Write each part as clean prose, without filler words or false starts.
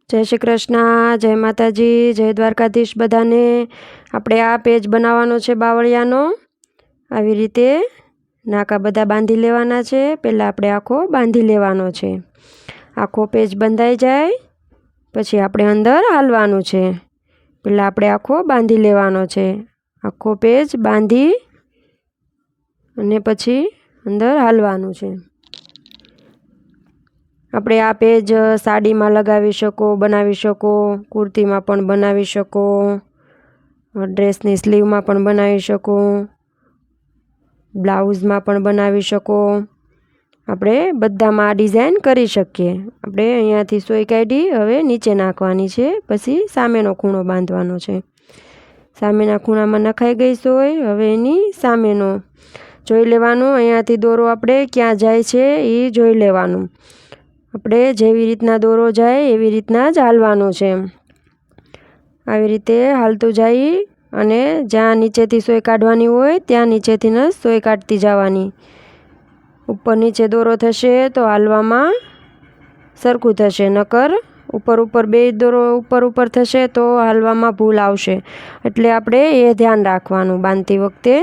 जय श्री कृष्ण, जय माताजी, जय द्वारकाधीश बधाने। આપણે આ પેજ બનાવવાનો છે બાવળિયાનો। આવી રીતે નાકા બધા બાંધી લેવાના છે। પહેલાં આપણે આખો બાંધી લેવાનો છે। આખો પેજ બંધાઈ જાય પછી આપણે અંદર હાલવાનું છે। પહેલાં આપણે આખો બાંધી લેવાનો છે। આખો પેજ બાંધી અને પછી અંદર હાલવાનું છે। આપણે આ પેજ સાડીમાં લગાવી શકો, બનાવી શકો, કુર્તીમાં પણ બનાવી શકો, ડ્રેસની સ્લીવમાં પણ બનાવી શકો, બ્લાઉઝમાં પણ બનાવી શકો। આપણે બધામાં આ ડિઝાઇન કરી શકીએ। આપણે અહીંયાથી સોય કાઢી હવે નીચે નાખવાની છે, પછી સામેનો ખૂણો બાંધવાનો છે। સામેના ખૂણામાં નખાઈ ગઈ સોય, હવે એની સામેનો જોઈ લેવાનું। અહીંયાથી દોરો આપણે ક્યાં જાય છે એ જોઈ લેવાનું। આપણે જેવી રીતના દોરો જાય એવી રીતના જ હાલવાનું છે। આવી રીતે હાલતું જાય અને જ્યાં નીચેથી સોય કાઢવાની હોય ત્યાં નીચેથી જ સોય કાઢતી જવાની। ઉપર નીચે દોરો થશે તો હાલવામાં સરખું થશે, નકર ઉપર ઉપર બે દોરો ઉપર ઉપર થશે તો હાલવામાં ભૂલ આવશે। એટલે આપણે એ ધ્યાન રાખવાનું બાંધતી વખતે।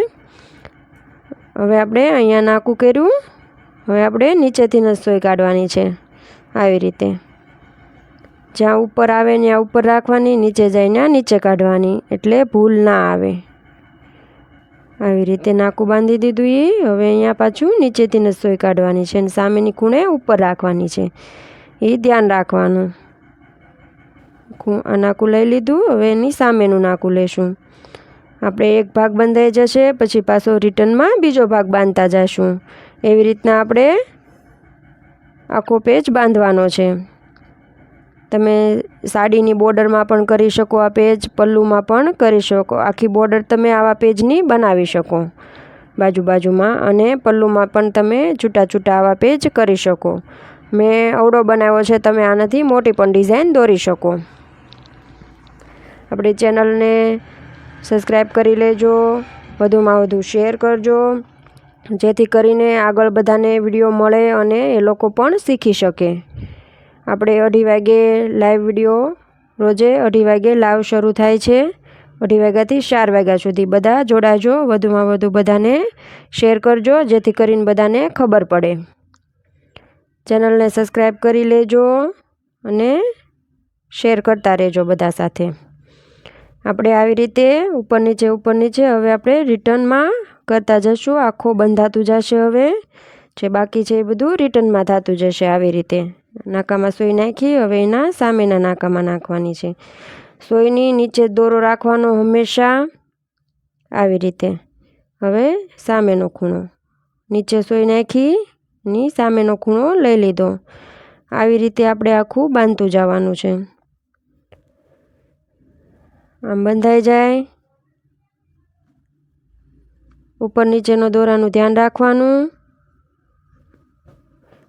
હવે આપણે અહીંયા નાકું કર્યું, હવે આપણે નીચેથી જ સોય કાઢવાની છે। આવી રીતે જ્યાં ઉપર આવે ત્યાં ઉપર રાખવાની, નીચે જાય ત્યાં નીચે કાઢવાની, એટલે ભૂલ ના આવે। આવી રીતે નાકું બાંધી દીધું એ હવે અહીંયા પાછું નીચેથી જ સોય કાઢવાની છે અને સામેની ખૂણે ઉપર રાખવાની છે, એ ધ્યાન રાખવાનું। આ નાકું લઈ લીધું, હવે એની સામેનું નાકું લેશું। આપણે એક ભાગ બંધાઈ જશે પછી પાછો રિટર્નમાં બીજો ભાગ બાંધતા જઈશું। એવી રીતના આપણે આખો પેજ બાંધવાનો છે। તમે સાડીની બોર્ડરમાં પણ કરી શકો, આ પેજ પલ્લુમાં પણ કરી શકો। આખી બોર્ડર તમે આવા પેજની બનાવી શકો બાજુ બાજુમાં, અને પલ્લુમાં પણ તમે છૂટા છૂટા આવા પેજ કરી શકો। મેં અવળો બનાવ્યો છે, તમે આનાથી મોટી પણ ડિઝાઇન દોરી શકો। આપણી ચેનલને સબસ્ક્રાઈબ કરી લેજો, વધુમાં વધુ શેર કરજો, જેથી કરીને આગળ બધાને વિડીયો મળે અને એ લોકો પણ શીખી શકે। આપણે 2:30 વાગે લાઈવ વિડીયો રોજે 2:30 વાગે લાઈવ શરૂ થાય છે। 2:30 વાગ્યાથી 4 વાગ્યા સુધી બધા જોડાજો, વધુમાં વધુ બધાને શેર કરજો, જેથી કરીને બધાને ખબર પડે। ચેનલને સબસ્ક્રાઈબ કરી લેજો અને શેર કરતા રહેજો બધા સાથે। આપણે આવી રીતે ઉપર નીચે હવે આપણે રિટર્નમાં કરતા જશું। આખો બંધાતું જશે, હવે જે બાકી છે એ બધું રિટર્નમાં થતું જશે। આવી રીતે નાકામાં સોય નાખી હવે એના સામેના નાકામાં નાખવાની છે। સોયની નીચે દોરો રાખવાનો હંમેશા। આવી રીતે હવે સામેનો ખૂણો નીચે સોય નાખી ની સામેનો ખૂણો લઈ લીધો। આવી રીતે આપણે આખું બાંધતું જવાનું છે। આમ બંધાઈ જાય, ઉપર નીચેનો દોરાનું ધ્યાન રાખવાનું।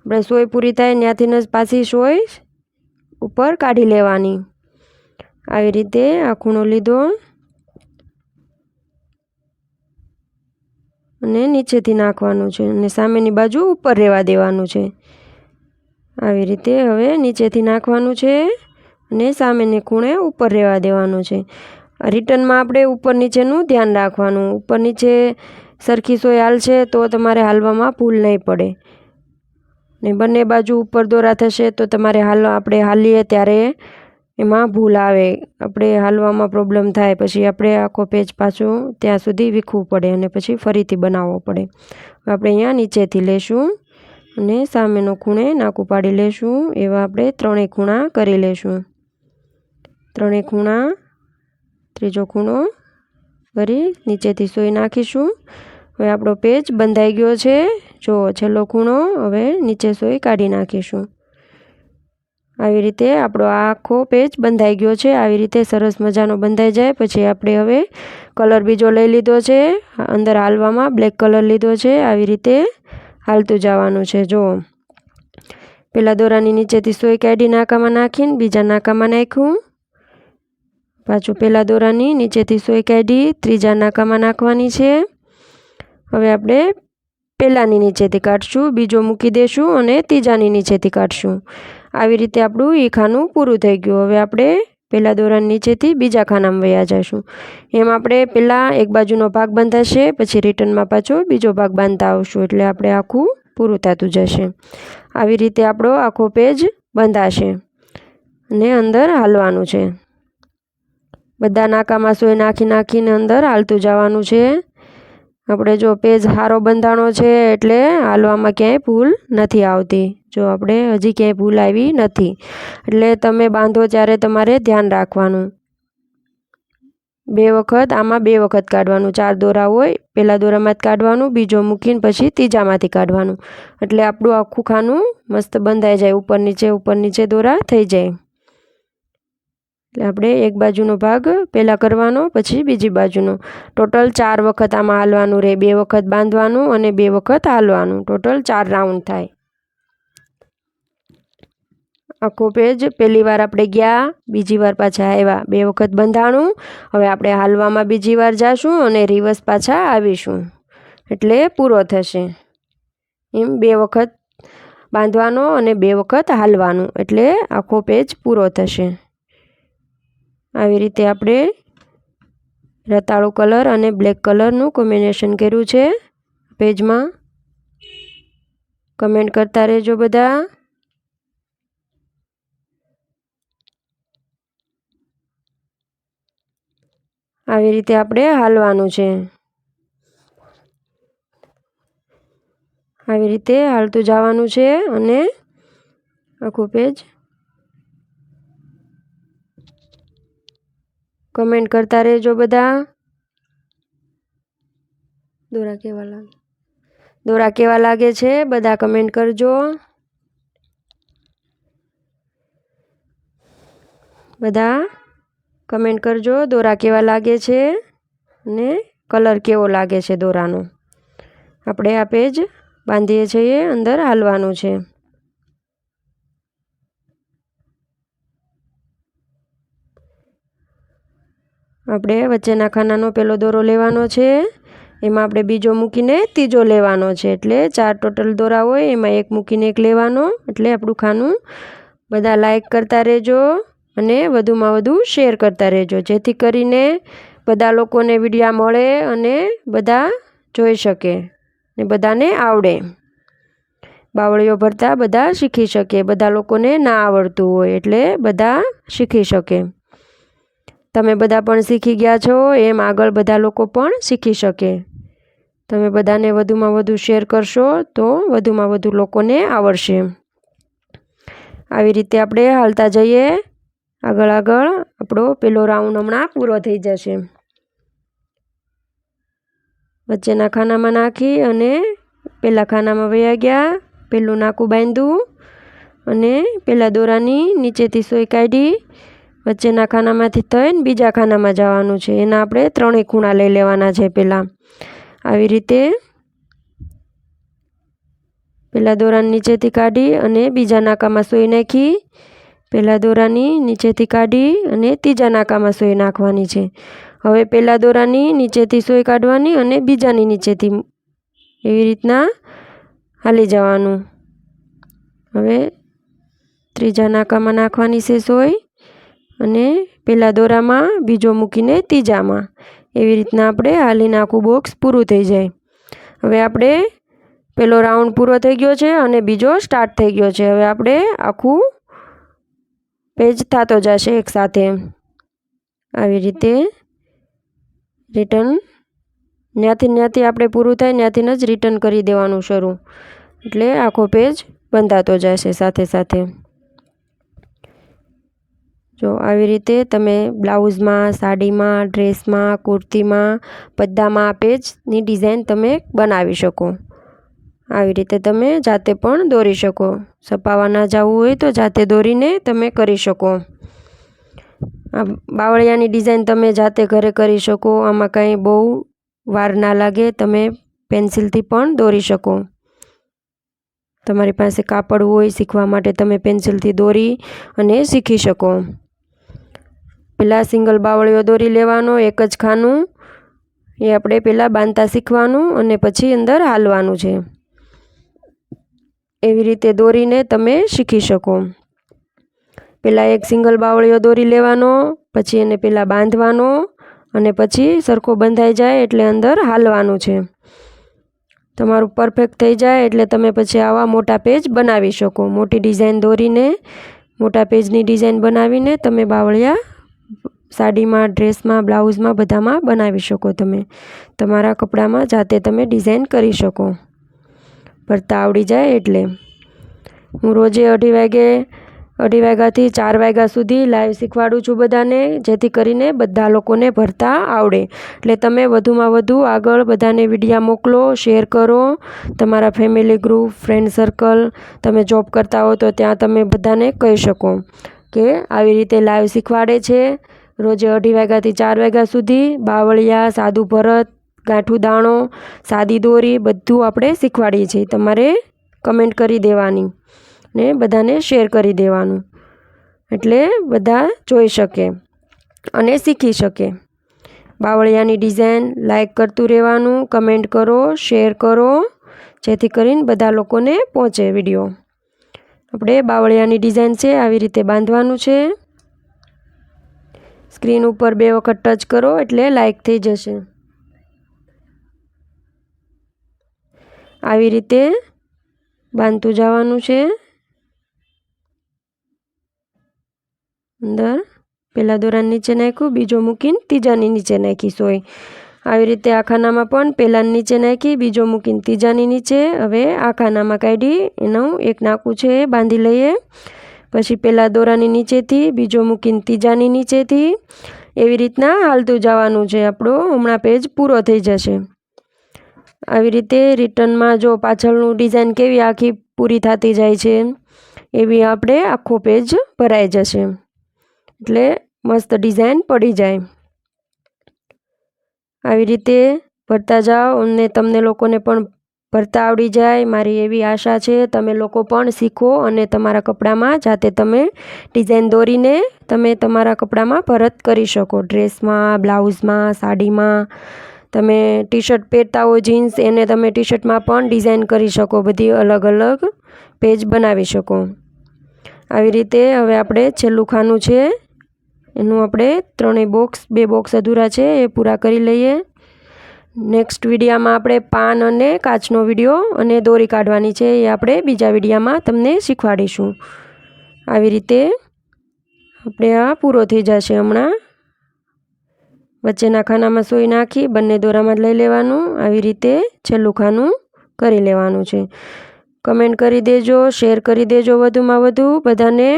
આપણે સોય પૂરી થાય ત્યાંથી જ પાછી સોય ઉપર કાઢી લેવાની। આવી રીતે આ ખૂણો લીધો અને નીચેથી નાખવાનું છે અને સામેની બાજુ ઉપર રહેવા દેવાનું છે। આવી રીતે હવે નીચેથી નાખવાનું છે અને સામેની ખૂણે ઉપર રહેવા દેવાનું છે। રિટર્નમાં આપણે ઉપર નીચેનું ધ્યાન રાખવાનું। ઉપર નીચે સરખી સોય હાલશે તો તમારે હાલવામાં ભૂલ નહીં પડે, ને બંને બાજુ ઉપર દોરા થશે તો તમારે આપણે હાલીએ ત્યારે એમાં ભૂલ આવે, આપણે હાલવામાં પ્રોબ્લેમ થાય, પછી આપણે આખો પેજ પાછો ત્યાં સુધી વીખવું પડે અને પછી ફરીથી બનાવવો પડે। આપણે અહીંયા નીચેથી લેશું અને સામેનો ખૂણે નાકું પાડી લેશું। એવા આપણે 3 ખૂણા કરી લેશું। 3 ખૂણા, ત્રીજો ખૂણો કરી નીચેથી સોય નાખીશું। હવે આપણો પેજ બંધાઈ ગયો છે। જો છેલ્લો ખૂણો, હવે નીચે સોય કાઢી નાખીશું। આવી રીતે આપણો આખો પેજ બંધાઈ ગયો છે। આવી રીતે સરસ મજાનો બંધાઈ જાય પછી આપણે હવે કલર બીજો લઈ લીધો છે, અંદર હાલવામાં બ્લેક કલર લીધો છે। આવી રીતે હાલતું જવાનું છે। જો પહેલાં દોરાની નીચેથી સોય કાઢી નાકામાં નાખીને બીજા નાકામાં નાખ્યું, પાછું પહેલાં દોરાની નીચેથી સોય કાઢી ત્રીજા નાકામાં નાખવાની છે। હવે આપણે પહેલાંની નીચેથી કાઢશું, બીજો મૂકી દઈશું અને ત્રીજાની નીચેથી કાઢશું। આવી રીતે આપણું એ ખાનું પૂરું થઈ ગયું। હવે આપણે પહેલા દોરાની નીચેથી બીજા ખાનામાં વયા જઈશું। એમ આપણે પહેલાં એક બાજુનો ભાગ બંધાશે, પછી રિટર્નમાં પાછો બીજો ભાગ બાંધતા આવશું, એટલે આપણે આખું પૂરું થતું જશે। આવી રીતે આપણો આખો પેજ બંધાશે અને અંદર હાલવાનું છે। બધા નાકામાં સોય નાખીને અંદર હાલતું જવાનું છે। આપણે જો પેજ સારો બંધાણો છે એટલે હાલવામાં ક્યાંય ભૂલ નથી આવતી। જો આપણે હજી ક્યાંય ભૂલ આવી નથી, એટલે તમે બાંધો ત્યારે તમારે ધ્યાન રાખવાનું। આમાં બે વખત કાઢવાનું। 4 દોરા હોય, પહેલા દોરામાં જ કાઢવાનું, બીજો મૂકીને પછી ત્રીજામાંથી કાઢવાનું, એટલે આપણું આખું ખાનું મસ્ત બંધાઈ જાય, ઉપર નીચે દોરા થઈ જાય। એટલે આપણે એક બાજુનો ભાગ પહેલાં કરવાનો, પછી બીજી બાજુનો। ટોટલ 4 વખત આમાં હાલવાનું રહે। 2 વખત બાંધવાનું અને 2 વખત હાલવાનું, ટોટલ 4 રાઉન્ડ થાય। આખો પેજ પહેલી વાર આપણે ગયા, બીજી વાર પાછા આવ્યા, 2 વખત બંધાણું। હવે આપણે હાલવામાં બીજી વાર જાશું અને રિવર્સ પાછા આવીશું, એટલે પૂરો થશે। એમ 2 વખત બાંધવાનો અને 2 વખત હાલવાનું, એટલે આખો પેજ પૂરો થશે। આવી રીતે આપણે રતાળુ કલર અને બ્લેક કલરનું કોમ્બિનેશન કર્યું છે પેજમાં। કમેન્ટ કરતા રહેજો બધા। આવી રીતે આપણે હાલવાનું છે। આવી રીતે હાલતું જવાનું છે અને આખું પેજ કમેન્ટ કરતા રહેજો બધા। દોરા કેવા લાગે છે બધા કમેન્ટ કરજો। બધા કમેન્ટ કરજો દોરા કેવા લાગે છે અને કલર કેવો લાગે છે દોરાનો। આપણે આ પેજ બાંધીએ છીએ, અંદર હાલવાનું છે। આપણે વચ્ચેના ખાનાનો પહેલો દોરો લેવાનો છે, એમાં આપણે બીજો મૂકીને ત્રીજો લેવાનો છે, એટલે 4 ટોટલ દોરા હોય, એમાં એક મૂકીને એક લેવાનો। એટલે આપણું ખાનું બધા લાઈક કરતા રહેજો અને વધુમાં વધુ શેર કરતા રહેજો, જેથી કરીને બધા લોકોને વિડીયો મળે અને બધા જોઈ શકે ને બધાને આવડે। બાવળીઓ ભરતા બધા શીખી શકે, બધા લોકોને ના આવડતું હોય એટલે બધા શીખી શકે। તમે બધા પણ શીખી ગયા છો, એમ આગળ બધા લોકો પણ શીખી શકે। તમે બધાને વધુમાં વધુ શેર કરશો તો વધુમાં વધુ લોકોને આવડશે। આવી રીતે આપણે હાલતા જઈએ, આગળ આપણો પહેલો રાઉન્ડ હમણાં પૂરો થઈ જશે। વચ્ચેના ખાનામાં નાખી અને પહેલા ખાનામાં વયા ગયા, પહેલું નાકું બાંધ્યું અને પહેલા દોરાની નીચેથી સોય કાઢી વચ્ચેના ખાનામાંથી થઈને બીજા ખાનામાં જવાનું છે। એના આપણે 3 ખૂણા લઈ લેવાના છે। પહેલાં આવી રીતે પહેલા દોરાની નીચેથી કાઢી અને બીજા નાકામાં સોય નાખી, પહેલા દોરાની નીચેથી કાઢી અને ત્રીજા નાકામાં સોય નાખવાની છે। હવે પહેલા દોરાની નીચેથી સોય કાઢવાની અને બીજાની નીચેથી, એવી રીતના હાલી જવાનું। હવે ત્રીજા નાકામાં નાખવાની છે સોય અને પહેલા દોરામાં બીજો મૂકીને ત્રીજામાં, એવી રીતના આપણે હાલીને આખું બોક્સ પૂરું થઈ જાય। હવે આપણે પહેલો રાઉન્ડ પૂરો થઈ ગયો છે અને બીજો સ્ટાર્ટ થઈ ગયો છે। હવે આપણે આખું પેજ થતો જશે એકસાથે। આવી રીતે રિટર્ન ત્યાંથી આપણે પૂરું થાય ત્યાંથી જ રિટર્ન કરી દેવાનું શરૂ, એટલે આખો પેજ બંધાતો જશે સાથે સાથે। જો આવી રીતે તમે બ્લાઉઝમાં, સાડીમાં, ડ્રેસમાં, કુર્તીમાં, બધામાં આ પેજની ડિઝાઇન તમે બનાવી શકો। આવી રીતે તમે જાતે પણ દોરી શકો। છપાવવા ના જવું હોય તો જાતે દોરીને તમે કરી શકો। આ બાવળિયાની ડિઝાઇન તમે જાતે ઘરે કરી શકો, આમાં કાંઈ બહુ વાર ના લાગે, તમે પેન્સિલથી પણ દોરી શકો। તમારી પાસે કાપડ હોય શીખવા માટે, તમે પેન્સિલથી દોરી અને શીખી શકો। પહેલાં સિંગલ બાવળીઓ દોરી લેવાનો, એક જ ખાનું, એ આપણે પહેલાં બાંધતા શીખવાનું અને પછી અંદર હાલવાનું છે। એવી રીતે દોરીને તમે શીખી શકો। પહેલાં એક સિંગલ બાવળિયો દોરી લેવાનો, પછી એને પહેલાં બાંધવાનો અને પછી સરખો બંધાઈ જાય એટલે અંદર હાલવાનું છે. તમારું પરફેક્ટ થઈ જાય એટલે તમે પછી આવા મોટા પેજ બનાવી શકો. મોટી ડિઝાઇન દોરીને મોટા પેજની ડિઝાઇન બનાવીને તમે બાવળિયા સાડીમાં, ડ્રેસમાં, બ્લાઉઝમાં બધામાં બનાવી શકો. તમે તમારા કપડામાં જાતે તમે ડિઝાઇન કરી શકો ભરતા આવડી જાય એટલે. હું રોજે 2:30 વાગ્યાથી 4 વાગ્યા સુધી લાઈવ શીખવાડું છું બધાને, જેથી કરીને બધા લોકોને ભરતા આવડે. એટલે તમે વધુમાં વધુ આગળ બધાને વિડીયા મોકલો, શેર કરો. તમારા ફેમિલી ગ્રુપ, ફ્રેન્ડ સર્કલ, તમે જોબ કરતા હો તો ત્યાં તમે બધાને કહી શકો કે આવી રીતે લાઈવ શીખવાડે છે. રોજે 2:30 વાગ્યાથી 4 વાગ્યા સુધી બાવળિયા, સાદું ભરત, ગાંઠું દાણો, સાદી દોરી બધું આપણે શીખવાડીએ છીએ. તમારે કમેન્ટ કરી દેવાની ને બધાને શેર કરી દેવાનું એટલે બધા જોઈ શકે અને શીખી શકે. બાવળિયાની ડિઝાઇન લાઈક કરતું રહેવાનું, કમેન્ટ કરો, શેર કરો, જેથી કરીને બધા લોકોને પહોંચે વિડીયો. આપણે બાવળિયાની ડિઝાઇન છે આવી રીતે બાંધવાનું છે. સ્ક્રીન ઉપર 2 વખત ટચ કરો એટલે લાઈક થઈ જશે. આવી રીતે બાંધતું જવાનું છે. અંદર પહેલાં દોરાની નીચે નાખ્યું, બીજો મૂકીને ત્રીજાની નીચે નાખી સોય. આવી રીતે આ ખાનામાં પણ પહેલાંની નીચે નાખી, બીજો મૂકીને ત્રીજાની નીચે. હવે આ ખાનામાં કાઢી એનું એક નાકું છે એ બાંધી લઈએ. પછી પહેલાં દોરાની નીચેથી, બીજો મૂકીને ત્રીજાની નીચેથી. એવી રીતના હાલતું જવાનું છે. આપણો હમણાં પેજ પૂરો થઈ જશે. આવી રીતે રિટર્નમાં જો પાછળનું ડિઝાઇન કેવી આખી પૂરી થતી જાય છે એવી આપણે આખો પેજ ભરાઈ જશે એટલે મસ્ત ડિઝાઇન પડી જાય. આવી રીતે ભરતા જાઓ અને તમને લોકોને પણ ભરતા આવડી જાય. મારી એવી આશા છે તમે લોકો પણ શીખો અને તમારા કપડામાં જાતે તમે ડિઝાઇન દોરીને તમે તમારા કપડામાં ભરત કરી શકો. ડ્રેસમાં, બ્લાઉઝમાં, સાડીમાં. તમે ટી-શર્ટ પહેરતા હો જીન્સ, એને તમે ટી-શર્ટમાં પણ ડિઝાઇન કરી શકો. બધી અલગ અલગ પેજ બનાવી શકો. આવી રીતે હવે આપણે છેલ્લું ખાનું છે એનું આપણે 2 બોક્સ અધૂરા છે એ પૂરા કરી લઈએ. નેક્સ્ટ વિડીયામાં આપણે પાન અને કાચનો વિડીયો અને દોરી કાઢવાની છે એ આપણે બીજા વિડીયામાં તમને શીખવાડીશું. આવી રીતે આપણે આ પૂરો થઈ જશે. હમણાં વચ્ચેના ખાનામાં સોય નાખી બંને દોરામાં લઈ લેવાનું. આવી રીતે છેલ્લું ખાનું કરી લેવાનું છે. કમેન્ટ કરી દેજો, શેર કરી દેજો વધુમાં વધુ બધાને,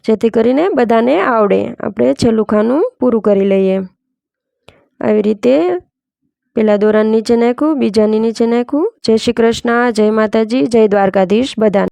જેથી કરીને બધાને આવડે. આપણે છેલ્લું ખાનું પૂરું કરી લઈએ. આવી રીતે પહેલાં દોરાની નીચે નાખ્યું, બીજાની નીચે નાખ્યું. જય શ્રી કૃષ્ણ, જય માતાજી, જય દ્વારકાધીશ બધાને.